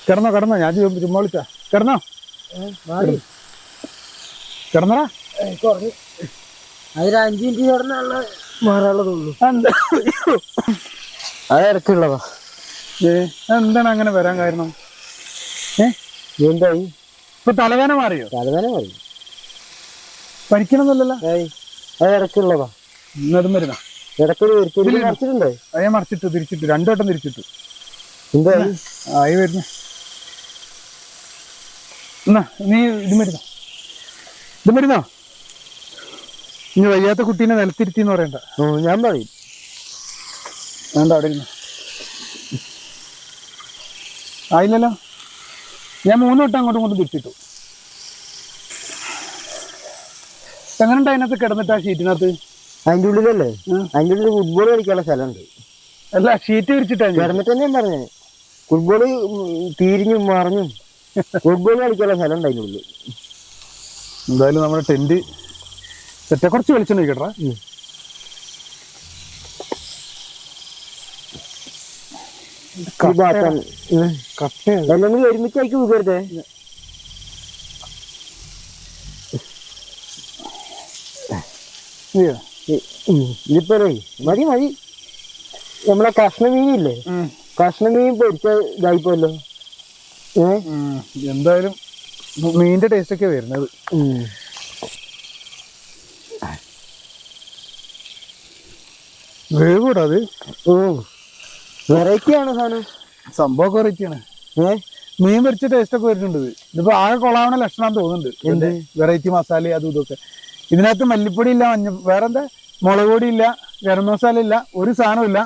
കിടന്നോ. ഞാൻ ചുമ്മാ വിളിച്ചാ. കിടന്നോ. കിടന്നടാ. അതിൽ 5 മിനിറ്റ് കിടന്നുള്ള മാറാനുള്ളതുള്ളൂ. അത് ഇടയ്ക്കുള്ളതാ. എന്താണ് അങ്ങനെ വരാൻ കാരണം? എന്തായി? ഇപ്പൊ തലവേന മാറിയോ? തലവേന മാറി. പനിക്കണമെന്നല്ലല്ലോ. അത് ഇടയ്ക്കുള്ളതാ. ഇന്നതും വരുന്ന ഇടയ്ക്കൊരു മറിച്ചിട്ടുണ്ടേ. അത് ഞാൻ മറിച്ചിട്ടു, തിരിച്ചിട്ടു, 2 വട്ടം തിരിച്ചിട്ടു. എന്താ ആയി വരുന്നു. എന്നാ നീ ഇതും വരുന്നോ? ഇനി വയ്യാത്ത കുട്ടീനെ നിലത്തിരുത്തിന്ന് പറയണ്ട. ഞാൻ പറയും വേണ്ട, അവിടെ ഇരുന്നു. ആയില്ലല്ലോ, ഞാൻ 3 വട്ടം അങ്ങോട്ടും ഇങ്ങോട്ടും തിരിച്ചിട്ടു. എങ്ങനെയുണ്ട് അതിനകത്ത് കിടന്നിട്ട്? ആ ഷീറ്റിനകത്ത് അതിന്റെ ഉള്ളിലല്ലേ, അതിന്റെ ഉള്ളിൽ ഫുട്ബോൾ കളിക്കാനുള്ള സ്ഥലമുണ്ട്. അല്ല, ഷീറ്റ് വിരിച്ചിട്ടാണ് കിടന്നിട്ട് തന്നെ പറഞ്ഞേ. ഫുട്ബോള് തിരിഞ്ഞും മറിഞ്ഞും ഫുട്ബോൾ കളിക്കാനുള്ള സ്ഥലം ഉണ്ട് അതിന്റെ ഉള്ളിൽ. എന്തായാലും നമ്മുടെ ടെന്റ് സെറ്റ്. കുറച്ച് വെളിച്ചെണ്ണ കേട്ടാ. എല്ലാം ഒരുമിച്ചാക്കി ഉപയോഗിച്ചേ. ഇതിപ്പോ മതി നമ്മളെ കഷ്ണമീനില്ലേ, കഷ്ണമീൻ പൊരിച്ച ഇതായിപ്പോല്ലോ. എന്തായാലും മീനിന്റെ ടേസ്റ്റ് ഒക്കെ വരുന്നത്. വേവൂടാ അത്. വെറൈറ്റി ആണ് സാധനം, സംഭവം വെറൈറ്റി ആണ്. മീൻ പൊരിച്ച ടേസ്റ്റ് ഒക്കെ വരുന്നുണ്ട്. ഇതിപ്പോ ആകെ കൊള്ളാവണ ലക്ഷണം തോന്നുന്നുണ്ട്. വെറൈറ്റി മസാല അതും ഇതൊക്കെ. ഇതിനകത്ത് മല്ലിപ്പൊടി ഇല്ല, വേറെന്താ, മുളക് പൊടി ഇല്ല, ഗരം മസാല ഇല്ല, ഒരു സാധനം ഇല്ല.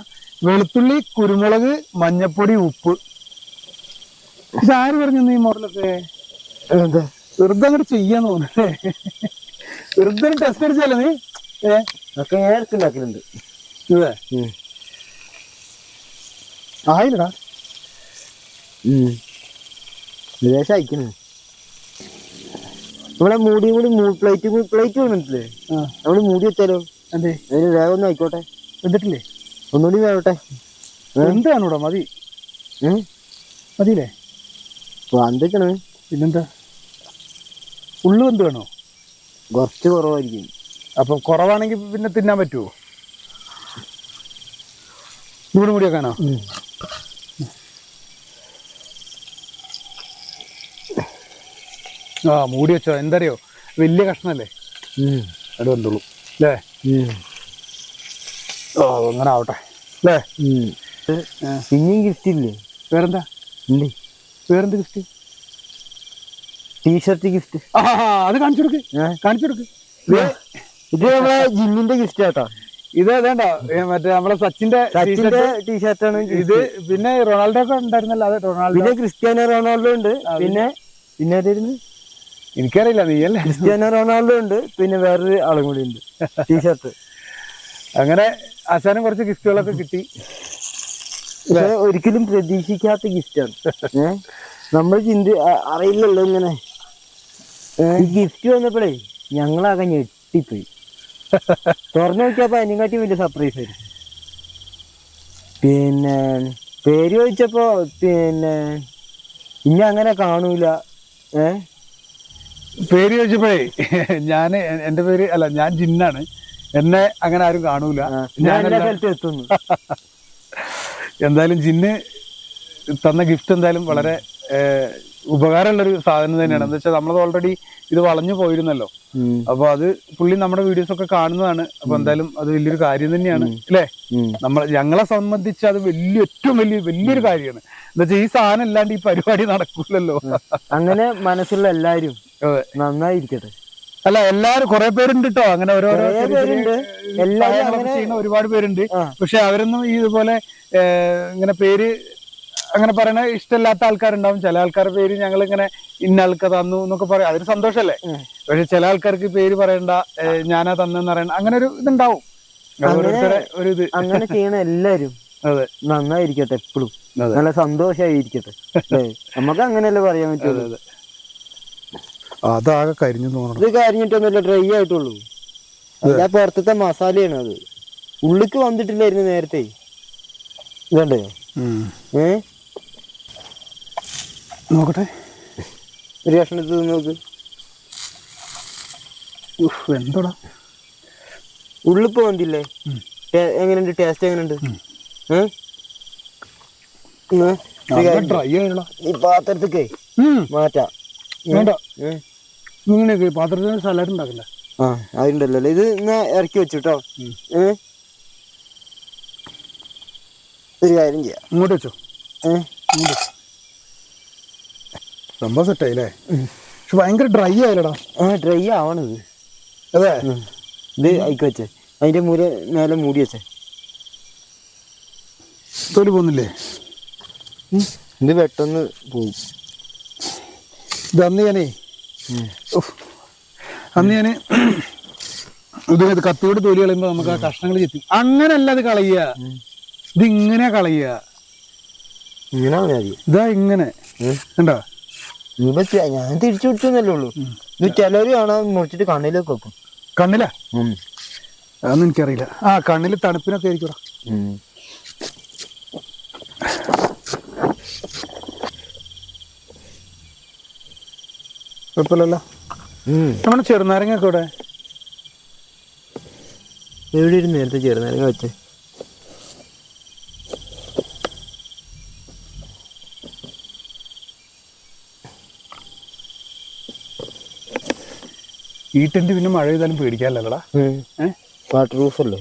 വെളുത്തുള്ളി, കുരുമുളക്, മഞ്ഞപ്പൊടി, ഉപ്പ്. ഇതാര് പറഞ്ഞു ഈ മോഡലൊക്കെ? വെറുതെ അങ്ങോട്ട് ചെയ്യാന്ന് തോന്നുന്നേ. വെറുതെ ടെസ്റ്റ് അടിച്ചല്ലേ നീ? ഒക്കെ ഉണ്ടാക്കലുണ്ട്. ഇതേ ആയില്ലടാ, വിദേശം അയക്കണേ. നമ്മളെ മൂടി കൂടി പ്ലേറ്റ് വന്നിട്ടില്ലേ, നമ്മള് മൂടി വെച്ചാലോ? എന്തേ അതിന് വേഗം ഒന്നും ആയിക്കോട്ടെ. എന്നിട്ടില്ലേ ഒന്നുകൂടി വേവട്ടെ. എന്താണൂടാ? മതിയില്ലേ? വന്നിക്കണേ. പിന്നെന്താ, ഉള്ളു എന്ത് വേണോ? കുറച്ച് കുറവായിരിക്കും. അപ്പൊ കുറവാണെങ്കിൽ പിന്നെ തിന്നാൻ പറ്റുമോ? മൂടി വെക്കാനോ? ആ, മൂടി വെച്ചോ. എന്തറിയോ, വലിയ കഷ്ണല്ലേ, അത് വന്നുള്ളൂ അല്ലേ? ഓ, അങ്ങനെ ആവട്ടെ അല്ലേ? പിന്നെയും ഗിഫ്റ്റ് ഇല്ലേ? വേറെന്താ? വേറെന്ത് ഗിഫ്റ്റ്? T shirt gift. അത് കാണിച്ചു കൊടുക്ക്. ഇത് നമ്മളെ ജിമ്മിന്റെ ഗിഫ്റ്റ് ആട്ടോ. ഇത് വേണ്ട, മറ്റേ നമ്മളെ സച്ചിന്റെ ടീഷർട്ടാണ് ഇത്. പിന്നെ റൊണാൾഡോ ഒക്കെ ഉണ്ടായിരുന്നല്ലോ, അത് റൊണാൾഡോ. പിന്നെ ക്രിസ്ത്യാനോ റൊണാൾഡോ ഉണ്ട്. പിന്നെ ഏതായിരുന്നു എനിക്കറിയില്ല, നീ അല്ലേ? ക്രിസ്ത്യാനോ റൊണാൾഡോ ഉണ്ട്. പിന്നെ വേറൊരു ആളും കൂടി ഉണ്ട്. ടീഷർട്ട്. അങ്ങനെ ആശാനും കുറച്ച് ഗിഫ്റ്റുകളൊക്കെ കിട്ടി. പക്ഷെ ഒരിക്കലും പ്രതീക്ഷിക്കാത്ത ഗിഫ്റ്റാണ്. നമ്മൾ അറിയില്ലല്ലോ ഇങ്ങനെ. ഈ ഗിഫ്റ്റ് വന്നപ്പോഴേ ഞങ്ങളാകെ ഞെട്ടിപ്പോയി. തുറന്നു നോക്കിയപ്പോ അതിനെക്കാട്ടി വലിയ സർപ്രൈസ് ആയിരുന്നു. പിന്നെ പേര് ചോദിച്ചപ്പോ പിന്നെ ഇനി അങ്ങനെ കാണൂല. പേര് ചോദിച്ചപ്പോഴേ എന്റെ പേര് അല്ല, ഞാൻ ജിന്നാണ്. എന്നെ അങ്ങനെ ആരും കാണൂല. ഞാൻ എല്ലാ സ്ഥലത്തും എത്തുന്നു. എന്തായാലും ജിന്ന് തന്ന ഗിഫ്റ്റ് എന്തായാലും വളരെ ഉപകാരമുള്ളൊരു സാധനം തന്നെയാണ്. എന്താ വെച്ചാൽ നമ്മളത് ഓൾറെഡി ഇത് വളഞ്ഞു പോയിരുന്നല്ലോ. അപ്പൊ അത് പുള്ളി നമ്മുടെ വീഡിയോസ് ഒക്കെ കാണുന്നതാണ്. അപ്പൊ എന്തായാലും അത് വലിയൊരു കാര്യം തന്നെയാണ് അല്ലേ? ഞങ്ങളെ സംബന്ധിച്ച് അത് ഏറ്റവും വലിയൊരു കാര്യമാണ്. എന്താ വെച്ചാൽ ഈ സാധനം ഇല്ലാണ്ട് ഈ പരിപാടി നടക്കൂലല്ലോ. അങ്ങനെ മനസ്സുള്ള എല്ലാരും നന്നായിരിക്കട്ടെ. അല്ല, എല്ലാരും കുറെ പേരുണ്ട് കേട്ടോ, അങ്ങനെ ഓരോരോ ചെയ്യുന്ന ഒരുപാട് പേരുണ്ട്. പക്ഷെ അവരൊന്നും ഇതുപോലെ ഇങ്ങനെ പേര് അങ്ങനെ പറയണ ഇഷ്ടമില്ലാത്ത ആൾക്കാരുണ്ടാവും. ചില ആൾക്കാരുടെ പേര് ഞങ്ങൾ ഇങ്ങനെ ഇന്ന ആൾക്ക് തന്നു എന്നൊക്കെ പറയും. അതൊരു സന്തോഷല്ലേ? പക്ഷെ ചില ആൾക്കാർക്ക് പേര് പറയണ്ട, ഞാനാ തന്നെന്ന് പറയണ്ട, അങ്ങനെ ഒരു ഇതുണ്ടാവും. ഓരോരുത്തരെ ഒരു ഇത് അങ്ങനെ ചെയ്യണ എല്ലാരും അതെ നന്നായിരിക്കട്ടെ, എപ്പോഴും നല്ല സന്തോഷമായിരിക്കട്ടെ. നമുക്ക് അങ്ങനെയല്ലേ പറയാൻ പറ്റുള്ളൂ. അതാകെ കരിഞ്ഞു തോന്നുന്നു. ഇത് കരിഞ്ഞിട്ടൊന്നുമില്ല, ഡ്രൈ ആയിട്ടുള്ളൂ. അതാ പുറത്തത്തെ മസാലയാണ് അത്. ഉള്ളിക്ക് വന്നിട്ടില്ലായിരുന്നു നേരത്തെ. ഇതണ്ടോ? നോക്കട്ടെ, ഒരു കഷ്ണത്തിൽ നോക്ക്. എന്തോടാ ഉള്ളിപ്പോ വന്നില്ലേ? എങ്ങനെയുണ്ട് ടേസ്റ്റ്? എങ്ങനെയുണ്ട്? ഈ പാത്രത്തേക്കേ മാറ്റാം. വേണ്ട, ഇങ്ങനെയൊക്കെ പാത്രത്തിന് സലാഡ് ഉണ്ടാക്കില്ല. ആ അതുണ്ടല്ലോ ഇത് എന്നാ ഇറക്കി വെച്ചുട്ടോ. ഒരു കാര്യം ചെയ്യാം, ഇങ്ങോട്ട് വെച്ചോ. സംഭവം സെറ്റായില്ലേ? പക്ഷെ ഭയങ്കര ഡ്രൈ ആയില്ലടാ. ഡ്രൈ ആവണത്. അതെ, ഇത് അയക്ക് വെച്ചേ, അതിന്റെ മേലെ മൂടി വെച്ചേ. തൊലി പോകുന്നില്ലേ? ഇത് പെട്ടെന്ന് പോകും. ഇത് അന്ന് ഞാനേ ഇത് കത്തിയോട് തൊലി കളയുമ്പോ നമുക്ക് ആ കഷ്ണങ്ങൾ ചെത്തി. അങ്ങനല്ല ഇത് കളയുക, ഇതിങ്ങനെ കളയുക. ഇങ്ങനെ മതി. ഇതാ ഇങ്ങനെ കണ്ടോ? ഞാൻ തിരിച്ചു വിട്ടല്ലേ ഉള്ളൂ. ഇത് ചിലര് കാണാൻ മുറിച്ചിട്ട് കണ്ണിലേക്ക് വെക്കും. കണ്ണിലാ? അതൊന്നും എനിക്കറിയില്ല. ആ കണ്ണില് തണുപ്പിനൊക്കെ ആയിരിക്കും. കുഴപ്പമില്ലല്ലോ. നമ്മുടെ ചെറുനാരങ്ങ ഒക്കെ ഇവിടെ എവിടെ ഇരുന്ന് നേരത്തെ ചെറുനാരങ്ങ വെച്ചേ? ഈ ടെന്റ് പിന്നെ മഴ പെയ്താലും പേടിക്കാല്ലടാ. വാട്ടർ പ്രൂഫ് അല്ലേ?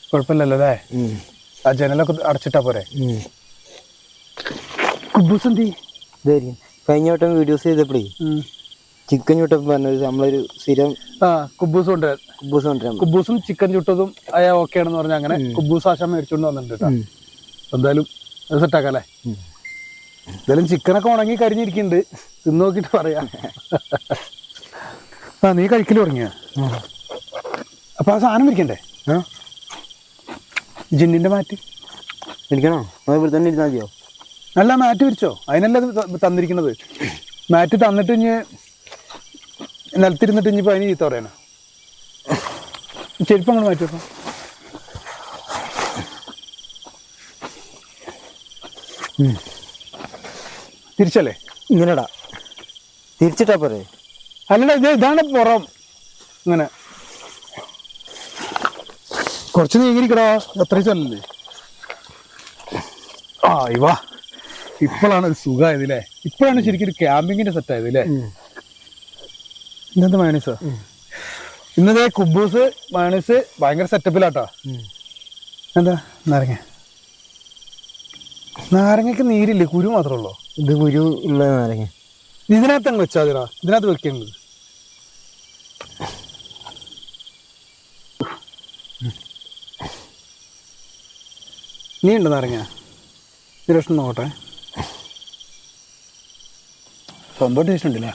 കുഴപ്പമില്ലല്ലോ അല്ലേ? ആ ജനലൊക്കെ അടച്ചിട്ടാ പോരെ. കുബൂസ് എന്തി ഇതായിരിക്കും കഴിഞ്ഞ വട്ടം വീഡിയോസ് ചെയ്തപ്പോഴേ ചിക്കൻ ചുട്ടപ്പോൾ പറഞ്ഞത് നമ്മളൊരു സ്ഥിരം കുബൂസ് കൊണ്ടുവരാൻ. കുബൂസും ചിക്കൻ ചുട്ടതും അയാ ഓക്കെ ആണെന്ന് പറഞ്ഞാൽ അങ്ങനെ കുബൂസ് ആശാൻ മേടിച്ചോണ്ട് വന്നിട്ടുണ്ട്. എന്തായാലും അത് സെറ്റാക്കല്ലേ? എന്തായാലും ചിക്കനൊക്കെ ഉണങ്ങി കരിഞ്ഞിരിക്കുന്നുണ്ട്. തിന്ന് നോക്കിട്ട് പറയാം. നീ കഴിക്കല് തുടങ്ങിയ അപ്പൊ ആ സാധനം ഇരിക്കണ്ടേ? ജിന്നിന്റെ മാറ്റ് ഇരിക്കണോ? ഇവിടെ തന്നെ ഇരുന്നാൽ മതിയോ? അല്ല, മാറ്റ് വിരിച്ചോ. അതിനല്ല തന്നിരിക്കണത്. മാറ്റ് തന്നിട്ട് ഇഞ്ഞ് നിലത്തിരുന്നിട്ട് ഇനിയിപ്പോ അതിന് ചീത്ത പറയാനാ. ചെരുപ്പ് അങ്ങോട്ട് മാറ്റി വെക്കാം. തിരിച്ചല്ലേ? ഇങ്ങനെടാ, തിരിച്ചിട്ടാ പോരെ? അല്ലടാ, ഇതാണ് പുറം. ഇങ്ങനെ കുറച്ച് നീങ്ങിരിക്കടാ. അത്രയും സ്ഥലല്ലേ? ഇവാ ഇപ്പോഴാണ് ഒരു സുഖമായതില്ലേ? ഇപ്പോഴാണ് ശരിക്കും ഒരു ക്യാമ്പിങ്ങിന്റെ സെറ്റ് ആയത് അല്ലേ? ഇന്നത്തെ മയണീസാ. ഇന്നത്തെ കുബൂസ് മയണീസ് ഭയങ്കര സെറ്റപ്പിലാട്ടാ. എന്താ നാരങ്ങക്ക് നീരില്ലേ? കുരു മാത്രമേ ഉള്ളൂ. ഇത് കുരു ഉള്ള നാരങ്ങ. ഇതിനകത്ത് അങ്ങ് വെച്ചാതിടാ. ഇതിനകത്ത് വെക്കേണ്ടത്. നീ ഉണ്ട് നാരങ്ങ? ഇതിലൊഷ്ടം നോക്കട്ടെ. സംഭവം ടേസ്റ്റ് ഉണ്ടല്ലേ?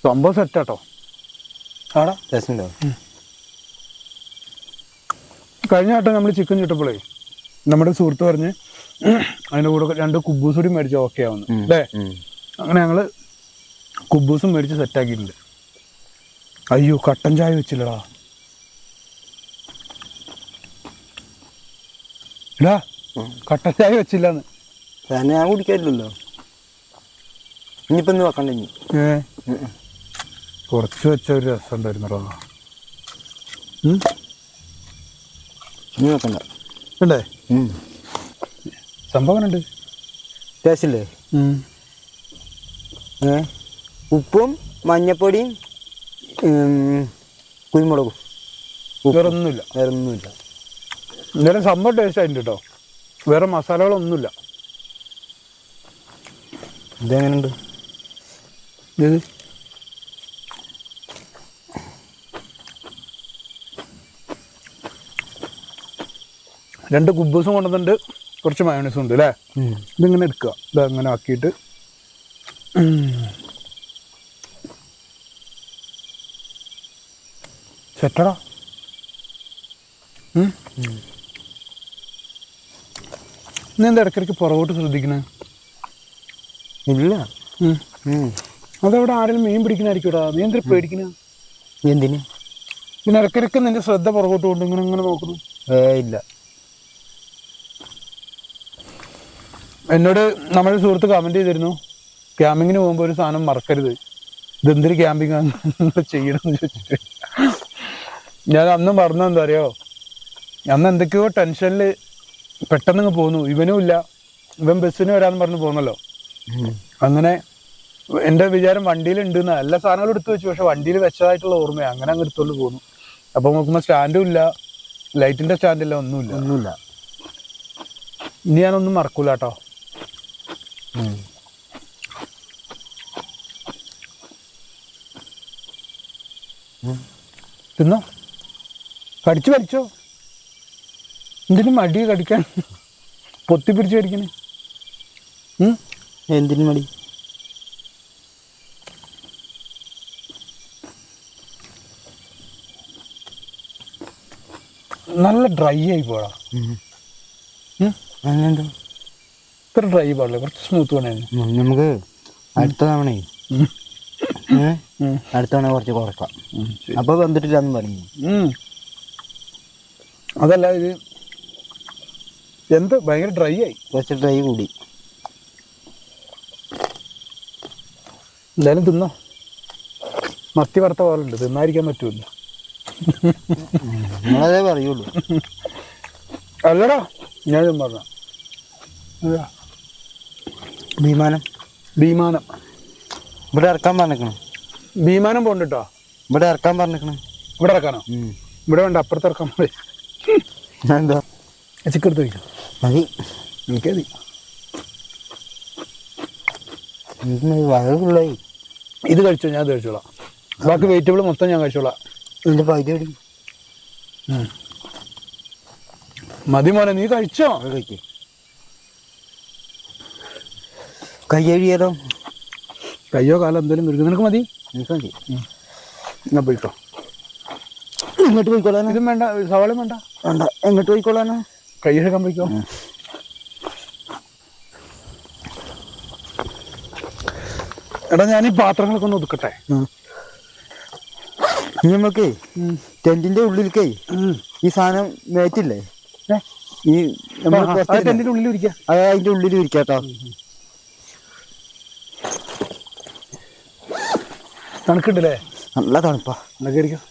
സംഭവം സെറ്റാട്ടോ. ആടാ ടേസ്റ്റ് ഉണ്ടോ? കഴിഞ്ഞ വട്ടം നമ്മൾ ചിക്കൻ ചുട്ടപ്പോഴേ നമ്മുടെ സുഹൃത്ത് പറഞ്ഞ് അതിൻ്റെ കൂടെ 2 കുബൂസ് കൂടി മേടിച്ച് ഓക്കെ ആവുന്നു അല്ലേ? അങ്ങനെ ഞങ്ങള് കുബൂസും മേടിച്ച് സെറ്റാക്കിയിട്ടുണ്ട്. അയ്യോ, കട്ടൻ ചായ വെച്ചില്ലടാ. ഇടാ, കട്ടൻ ചായ വെച്ചില്ലാന്ന്. ഞാൻ കുടിക്കാറില്ലല്ലോ. ഇനിയിപ്പോ വെക്കണ്ട. കുറച്ച് വെച്ച ഒരു രസം ഉണ്ടായിരുന്നോ? ഇനി വെക്കണ്ട. ഉണ്ടേ? സംഭവം ഉണ്ട്. ടേസ്റ്റ് ഇല്ലേ? ഉപ്പും മഞ്ഞപ്പൊടിയും കുരുമുളകും. വേറൊന്നുമില്ല. എന്തായാലും സംഭവം ടേസ്റ്റ് ആയിട്ട് കേട്ടോ. വേറെ മസാലകളൊന്നുമില്ല. ഇതെങ്ങനെയുണ്ട്? ഇത് രണ്ട് കുബൂസും കൊണ്ടുവന്നിട്ട് കുറച്ച് മയോണൈസും ഉണ്ട് അല്ലേ? ഇതിങ്ങനെ എടുക്കുക. ഇതങ്ങനെ ആക്കിയിട്ട് സെറ്റടാ. നീ എന്താ ഇടയ്ക്കിടയ്ക്ക് പുറകോട്ട് ശ്രദ്ധിക്കണേ? ഇല്ല. അതവിടെ ആരെങ്കിലും മീൻ പിടിക്കണായിരിക്കൂടാ. നീ എന്തിനാ പേടിക്കണ? എന്തിന്? പിന്നെ ഇടയ്ക്കിടയ്ക്ക് നിന്റെ ശ്രദ്ധ പുറകോട്ട് കൊണ്ട് ഇങ്ങനെ ഇങ്ങനെ നോക്കുന്നു. ഇല്ല. എന്നോട് നമ്മുടെ സുഹൃത്ത് കമന്റ് ചെയ്തിരുന്നു, ക്യാമ്പിങ്ങിന് പോകുമ്പോൾ ഒരു സാധനം മറക്കരുത്, ഇതെന്തൊരു ക്യാമ്പിങ് ആണ് ചെയ്യണമെന്ന് ചോദിച്ചിട്ട്. ഞാൻ അന്നും പറഞ്ഞ എന്താ അറിയോ, അന്ന് എന്തൊക്കെയോ ടെൻഷനിൽ പെട്ടെന്ന് പോന്നു. ഇവനും ഇല്ല, ഇവൻ ബസ്സിന് വരാന്ന് പറഞ്ഞ് പോന്നല്ലോ. അങ്ങനെ എന്റെ വിചാരം വണ്ടിയിൽ ഉണ്ടെന്ന് എല്ലാ സാധനങ്ങളും എടുത്തു വെച്ചു, പക്ഷെ വണ്ടിയിൽ വെച്ചതായിട്ടുള്ള ഓർമ്മയാണ്, അങ്ങനെ അങ്ങ് എടുത്തോണ്ട് പോന്നു. അപ്പൊ നോക്കുമ്പോ സ്റ്റാൻഡും ഇല്ല, ലൈറ്റിന്റെ സ്റ്റാൻഡില്ല, ഒന്നുമില്ല. ഇനി ഞാനൊന്നും മറക്കൂല കേട്ടോ. തിന്നോ, കടിച്ചോ, എന്തിനും മടി കടിക്കാൻ, പൊത്തി പിടിച്ച് കടിക്കണേ. എന്തിനു മടി? നല്ല ഡ്രൈ ആയി പോടാ. അങ്ങനെന്തോ ഇത്ര ഡ്രൈ പാടില്ല, കുറച്ച് സ്മൂത്ത് വേണമായിരുന്നു. നമുക്ക് അടുത്ത തവണ കുറച്ച് കുറക്കാം. അപ്പൊ വന്നിട്ടില്ലാന്ന് പറഞ്ഞു. അതല്ല, ഇത് എന്ത് ഭയങ്കര ഡ്രൈ ആയി, കുറച്ച് ഡ്രൈ കൂടി. എന്തായാലും തിന്നോ, മത്തി വറുത്ത പോലെ ഉണ്ട്, തിന്നായിരിക്കാൻ പറ്റൂല. നിങ്ങളതേ പറയുള്ളൂ. അല്ലടാ ഞാൻ പറഞ്ഞ വിമാനം ഇവിടെ ഇറക്കാൻ പറഞ്ഞിരിക്കണം. വിമാനം പോണ്ടിട്ടോ, ഇവിടെ ഇറക്കാൻ പറഞ്ഞിരിക്കണം. ഇവിടെ ഇറക്കാനോ? ഇവിടെ വേണ്ട, അപ്പുറത്ത് ഇറക്കാൻ മതി. എന്താ ചിക്കൻ എടുത്ത് വയ്ക്കാം. മതി, എനിക്കതി വയറ് ഫുള്ളായി. ഇത് കഴിച്ചോ, ഞാൻ ഇത് കഴിച്ചോളാം. ബാക്കി വെജിറ്റബിൾ മൊത്തം ഞാൻ കഴിച്ചോളാം. ഇതിന്റെ പകുതി അടി മതി മോനെ, നീ കഴിച്ചോ? കൈ കഴിയാലോ? കയ്യോ കാലോ എന്തെങ്കിലും കരുതി, നിനക്ക് മതി? എനിക്ക് മതി. ഞാൻ പോയിക്കോ. എങ്ങോട്ട് പോയിക്കോളാനോ? ഇതും വേണ്ട, സവാളയും വേണ്ട. എങ്ങോട്ട് പോയിക്കോളാനോ? കൈ എടുക്കാൻ പോയിക്കോ. എടാ ഞാൻ ഈ പാത്രങ്ങളൊക്കെ ഒന്ന് ഒതുക്കട്ടെ. നമുക്ക് ടെന്റിന്റെ ഉള്ളിലേക്കേ ഈ സാധനം മേറ്റില്ലേ, ഈ ടെന്റിന്റെ ഉള്ളിൽ ഇരിക്കാം. അതിന്റെ ഉള്ളിൽ ഇരിക്കാട്ടോ. തണുക്കുണ്ടല്ലേ? നല്ല തണുപ്പാ. എന്നൊക്കെ ഇരിക്കാം.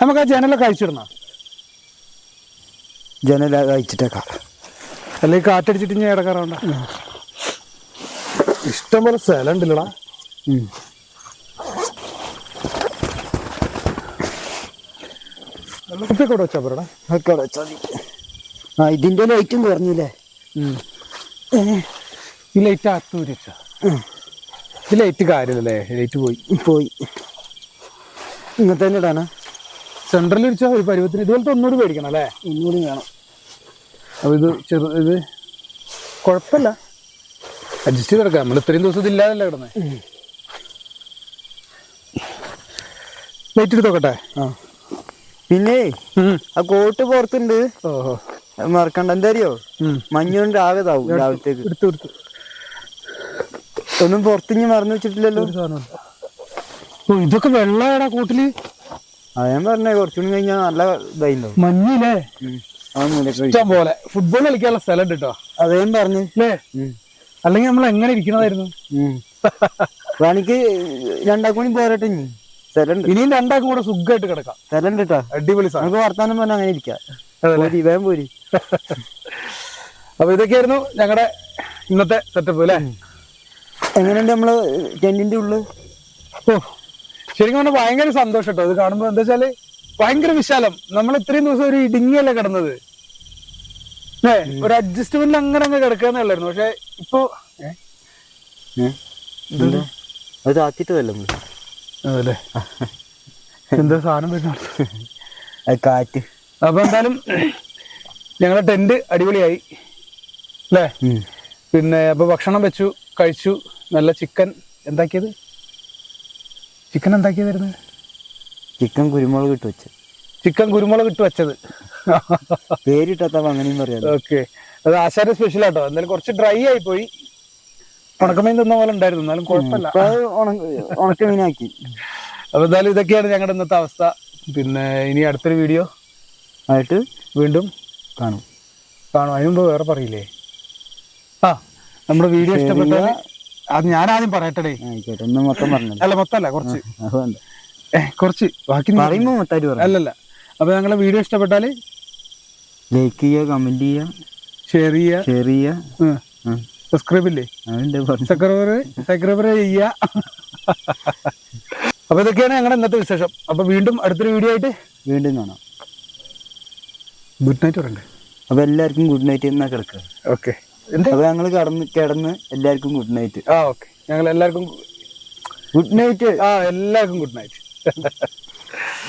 നമുക്ക് ആ ജനലൊക്കെ അഴിച്ചിടണ, ജനല അയച്ചിട്ടേക്കാം. അല്ലെങ്കിൽ കാറ്റടിച്ചിട്ട് ഞാൻ ഇടക്കാറുണ്ട. ഇഷ്ടം പോലെ സ്ഥലം ഉണ്ടല്ലടാ. വെള്ളക്കുപ്പിയൊക്കെ വെച്ചാ പോരടാ. ഒക്കെ വെച്ചാൽ ആ ഇതിന്റെ ലൈറ്റും കുറഞ്ഞില്ലേ? ഈ ലൈറ്റ് അകത്ത് വെച്ചാ ഈ ലൈറ്റ് കാര്യമല്ലേ, ലൈറ്റ് പോയി. ഇങ്ങനത്തെ തന്നെ ഇടാനാ? സെൻട്രലിൽ വെച്ചാൽ ഒരു പരുവത്തിന് ഇതുപോലത്തെ ഒന്നുകൂടി മേടിക്കണം അല്ലേ? ഒന്നുകൂടി വേണം. അപ്പൊ ഇത് ഇത് കുഴപ്പമില്ല, അഡ്ജസ്റ്റ് ചെയ്തെടുക്കാം. നമ്മൾ ഇത്രയും ദിവസം ഇതില്ലാതല്ലേ കിടന്നേ. ലൈറ്റ് എടുത്ത് നോക്കട്ടെ. പിന്നെ ആ കോട്ട് പുറത്തുണ്ട്. ഓഹോ, മറക്കണ്ട. എന്താ അറിയോ, മഞ്ഞുകൊണ്ട് ആകെ താവും രാവിലത്തേക്ക്. എടുത്തു ഒന്നും പുറത്തിഞ്ഞ് മറന്നു വെച്ചിട്ടില്ലല്ലോ. ഇതൊക്കെ വെള്ളാടാ കൂട്ടില്. ഞാൻ പറഞ്ഞേ കുറച്ചുകൂടി കഴിഞ്ഞാൽ നല്ല ഇതായില്ലോ. മഞ്ഞില്ലേ ഇഷ്ടം പോലെ. ഫുട്ബോൾ കളിക്കാനുള്ള സ്ഥലം ഉണ്ട് കേട്ടോ. അതേം പറഞ്ഞു അല്ലേ? അല്ലെങ്കിൽ നമ്മൾ എങ്ങനെ ഇരിക്കണതായിരുന്നു. വേണിക്ക് രണ്ടാക്കും പോരട്ടെ, ഇനിയും രണ്ടാക്കും കൂടെ സുഖമായിട്ട് കിടക്കാം. സ്ഥലം കേട്ടോ, അടിപൊളി. നമുക്ക് വർത്താനം പറഞ്ഞാൽ അങ്ങനെ ഇരിക്കാം. വേഗം പോരി. അപ്പൊ ഇതൊക്കെയായിരുന്നു ഞങ്ങളുടെ ഇന്നത്തെ സെറ്റപ്പ് അല്ലേ? എങ്ങനെയുണ്ട് നമ്മള് ടെന്റിന്റെ ഉള്ളിൽ? ഓ ശരിക്കും പറഞ്ഞാൽ ഭയങ്കര സന്തോഷം കേട്ടോ ഇത് കാണുമ്പോ. എന്താ വെച്ചാല് ഭയങ്കര വിശാലം. നമ്മൾ ഇത്രയും ദിവസം ഒരു ഇടുങ്ങിയല്ലേ കിടന്നത്, ഒരു അഡ്ജസ്റ്റ്മെന്റിൽ അങ്ങനെ കിടക്കാന്നേ ഉള്ളായിരുന്നു. പക്ഷെ ഇപ്പൊ അത് ആക്കിട്ടതല്ലേ അതല്ലേ, എന്താ സാധനം വരുന്ന കാറ്റ്. അപ്പൊ എന്തായാലും ഞങ്ങളുടെ ടെന്റ് അടിപൊളിയായി അല്ലേ? പിന്നെ അപ്പൊ ഭക്ഷണം വെച്ചു, കഴിച്ചു. നല്ല ചിക്കൻ എന്താക്കിയത്? ചിക്കൻ എന്താക്കിയതായിരുന്നു? ചിക്കൻ കുരുമുളക് ഇട്ട് വെച്ചത്. ചിക്കൻ കുരുമുളക് ഇട്ട് വെച്ചത് പേരിട്ടപ്പ അങ്ങനെയും പറയാം. ഓക്കെ, അത് ആശാര സ്പെഷ്യൽ ആട്ടോ. എന്തായാലും കുറച്ച് ഡ്രൈ ആയി പോയി. ഉണക്കമീൻ തിന്ന പോലെ ഉണ്ടായിരുന്നു, എന്നാലും കുഴപ്പമില്ല. ഉണക്കമീനാക്കി. അപ്പൊ എന്തായാലും ഇതൊക്കെയാണ് ഞങ്ങളുടെ ഇന്നത്തെ അവസ്ഥ. പിന്നെ ഇനി അടുത്തൊരു വീഡിയോ ആയിട്ട് വീണ്ടും കാണും. അതിന് മുമ്പ് വേറെ പറയില്ലേ? നമ്മുടെ വീഡിയോ ഇഷ്ടപ്പെട്ടാൽ അത് ഞാൻ ആദ്യം പറയട്ടെ. മൊത്തം പറഞ്ഞു. അല്ല മൊത്തമല്ല, കുറച്ച് ബാക്കി പറയുമ്പോ മൊത്തമായിട്ട് അല്ലല്ല. അപ്പൊ ഞങ്ങളുടെ വീഡിയോ ഇഷ്ടപ്പെട്ടാല് ലൈക്ക് ചെയ്യുക, കമന്റ് ചെയ്യുക, ഷെയർ ചെയ്യുക. സബ്സ്ക്രൈബ് ഇല്ലേ? സബ്സ്ക്രൈബർ ചെയ്യാ. അപ്പൊ ഇതൊക്കെയാണ് ഞങ്ങളുടെ ഇന്നത്തെ വിശേഷം. അപ്പൊ വീണ്ടും അടുത്തൊരു വീഡിയോ ആയിട്ട് വീണ്ടും കാണാം. ഗുഡ് നൈറ്റ് പറയണ്ടേ? അപ്പൊ എല്ലാവർക്കും ഗുഡ് നൈറ്റ് എന്നാ കിടക്കുക. ഓക്കെ. അപ്പൊ ഞങ്ങള് കിടന്ന് എല്ലാവർക്കും ഗുഡ് നൈറ്റ്. ഓക്കെ, ഞങ്ങൾ എല്ലാവർക്കും ഗുഡ് നൈറ്റ്. എല്ലാവർക്കും ഗുഡ് നൈറ്റ്.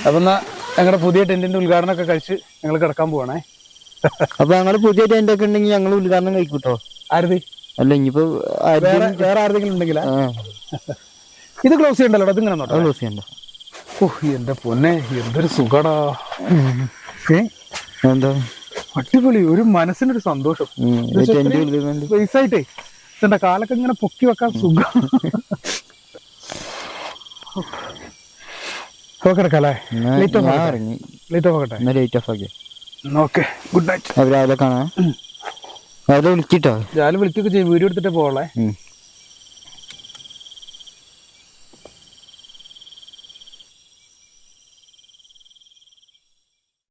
അപ്പൊ എന്നാ ഞങ്ങളുടെ പുതിയ ടെന്റിന്റെ ഉദ്ഘാടനം ഒക്കെ കഴിച്ച് ഞങ്ങൾ കിടക്കാൻ പോവാണേ. അപ്പൊ ഞങ്ങള് പുതിയ ടെന്റ് ഒക്കെ ഉണ്ടെങ്കിൽ ഞങ്ങൾ ഉദ്ഘാടനം കഴിക്കൂട്ടോ. ആരതി? അല്ല ഇനിയിപ്പോ വേറെ ആരെങ്കിലും ഉണ്ടെങ്കിലാ? ഇത് ക്ലോസ് ചെയ്യണ്ടല്ലോ, അത് ഇങ്ങനെ ക്ലോസ് ചെയ്യണ്ട. എന്റെ പൊന്നെ, എന്തൊരു സുഖടാ. എന്താ അടിപൊളി, ഒരു മനസ്സിനൊരു സന്തോഷം. വയസ്സായിട്ടേ എന്റെ കാലൊക്കെ ഇങ്ങനെ പൊക്കി വെക്കാൻ സുഖം. കിടക്കല്ലേ? ലൈറ്റ് ഓഫ് ആക്കട്ടെ. ലൈറ്റ് ഓഫ് ആക്കി. Okay, good night. രാവിലെ കാണാം. രാവിലെ വിളിച്ചിട്ടോ? രാവിലെ വിളിക്കൊക്കെ ചെയ്യും, വീഡിയോ എടുത്തിട്ടേ പോവളേ.